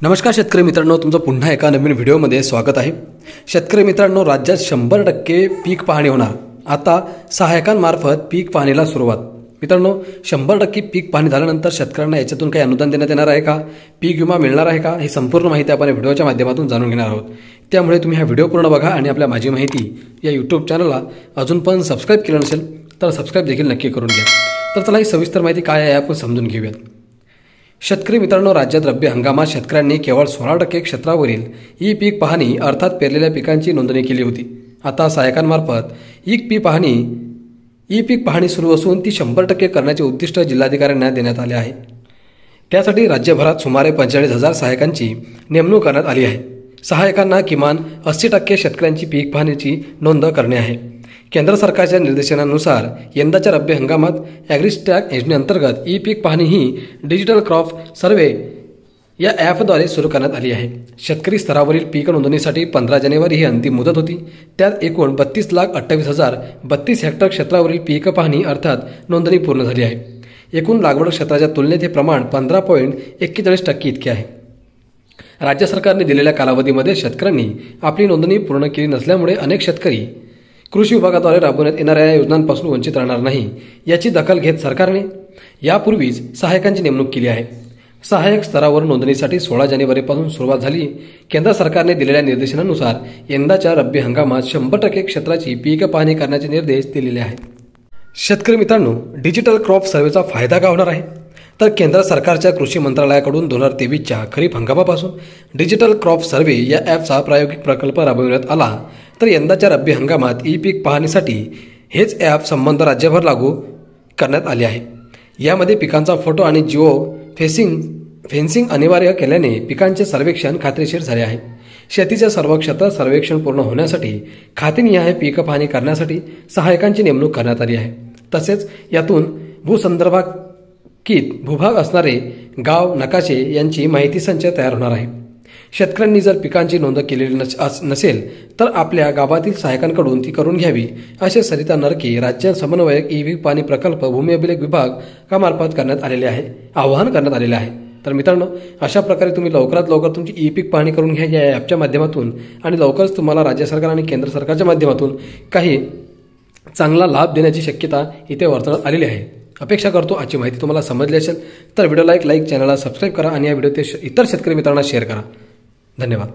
नमस्कार शेतकरी मित्रांनो, तुमचं पुन्हा एका नवीन व्हिडिओमध्ये स्वागत आहे। शेतकरी मित्रांनो, राज्यात 100% पीक पाहणी होणार। आता सहायकांमार्फत पीक पाहणीला सुरुवात। मित्रांनो, 100% पीक पाहणी झाल्यानंतर शेतकऱ्यांना याच्यातून काही अनुदान देण्यात येणार आहे का, पीक विमा मिळणार आहे का, ही संपूर्ण माहिती आपण व्हिडिओच्या माध्यमातून जाणून घेणार आहोत। त्यामुळे तुम्ही हा व्हिडिओ पूर्ण बघा आणि आपल्या माझी माहिती या यूट्यूब चॅनलला अजून पण सबस्क्राइब केलं नसेल तर सबस्क्राइब देखील नक्की करून घ्या। तर चला ही सविस्तर माहिती काय आहे आपण समजून घेऊयात। शेतकरी मित्रांनो, राज्यात रब्बी हंगामात शेतकऱ्यांनी केवळ 16% क्षेत्रावरील ई पीक पाहणी अर्थात पेरलेल्या पिकांची नोंदणी केली होती। आता सहायकांमार्फत ई पीक पाहणी सुरू असून ती 100% करण्याचे उद्दिष्ट जिल्हाधिकाऱ्यांना देण्यात आले आहे। त्यासाठी राज्यभरात सुमारे 45,000 सहायकांची नेमणूक करण्यात आली आहे। सहायकांना किमान 80% शेतकऱ्यांची पीक पाहणीची नोंद करणे आहे। केंद्र सरकारच्या निर्देशनानुसार यंदाच्या रब्बी हंगामात ॲग्रिस्टॅक योजनेअंतर्गत ई पीक पाहणी ही डिजिटल क्रॉप सर्व्हे या ॲपद्वारे सुरू करण्यात आली आहे। शेतकरी स्तरावरील पीक नोंदणीसाठी 15 जानेवारी ही अंतिम मुदत होती। त्यात एकूण 32,28,032 हेक्टर क्षेत्रावरील पीक पाहणी अर्थात नोंदणी पूर्ण झाली आहे। एकूण लागवड क्षेत्राच्या तुलनेत हे प्रमाण 15.41% इतके आहे। राज्य सरकारने दिलेल्या कालावधीमध्ये शेतकऱ्यांनी आपली नोंदणी पूर्ण केली नसल्यामुळे अनेक शेतकरी कृषी विभागाद्वारे राबवण्यात येणाऱ्या योजनांपासून वंचित राहणार नाही, याची दखल घेत सरकारने यापूर्वीच सहायकांची नेमणूक केली आहे। सहायक स्तरावर नोंदणीसाठी 16 जानेवारीपासून सुरुवात झाली। केंद्र सरकारने दिलेल्या निर्देशनानुसार यंदाच्या रब्बी हंगामात 100% क्षेत्राची पीक पाहणी करण्याचे निर्देश दिलेले आहेत। शेतकरी मित्रांनो, डिजिटल क्रॉप सर्व्हेचा फायदा का होणार आहे? तर केंद्र सरकारच्या कृषी मंत्रालयाकडून 2023च्या खरीप हंगामापासून डिजिटल क्रॉप सर्व्हे या ॲपचा प्रायोगिक प्रकल्प राबविण्यात आला। तर यंदाच्या रब्बी हंगामात ई पीक पाहणीसाठी हेच ॲप संबंध राज्यभर लागू करण्यात आले आहे। यामध्ये पिकांचा फोटो आणि जिओ फेन्सिंग अनिवार्य केल्याने पिकांचे सर्वेक्षण खात्रीशीर झाले आहे। शेतीच्या सर्व क्षेत्रात सर्वेक्षण पूर्ण होण्यासाठी खातेनिहाय पीक पाहणी करण्यासाठी सहायकांची नेमणूक करण्यात आली आहे। तसेच यातून भूसंदर्भांकित भूभाग असणारे गाव नकाशे यांची माहिती संच तयार होणार आहे। शेतकऱ्यांनी जर पिकांची नोंद केलेली नसेल तर आपल्या गावातील सहायकांकडून ती करून घ्यावी, असे सरिता नरके, राज्य समन्वयक ई पीक पाहणी प्रकल्प भूमी अभिलेख विभागामार्फत आवाहन करण्यात आलेले आहे। तर मित्रांनो, अशा प्रकारे तुम्ही लवकरात लवकर तुमची ई पीक पाहणी करून घ्या या ॲपच्या माध्यमातून आणि लवकरच तुम्हाला राज्य सरकार आणि केंद्र सरकारच्या माध्यमातून काही चांगला लाभ देण्याची शक्यता इथे वर्तवण्यात आलेली आहे। अपेक्षा करतो आजची माहिती तुम्हाला समजली असेल तर व्हिडिओला लाईक, चॅनलला सबस्क्राईब करा आणि या व्हिडिओ इतर शेतकरी मित्रांना शेअर करा। धन्यवाद।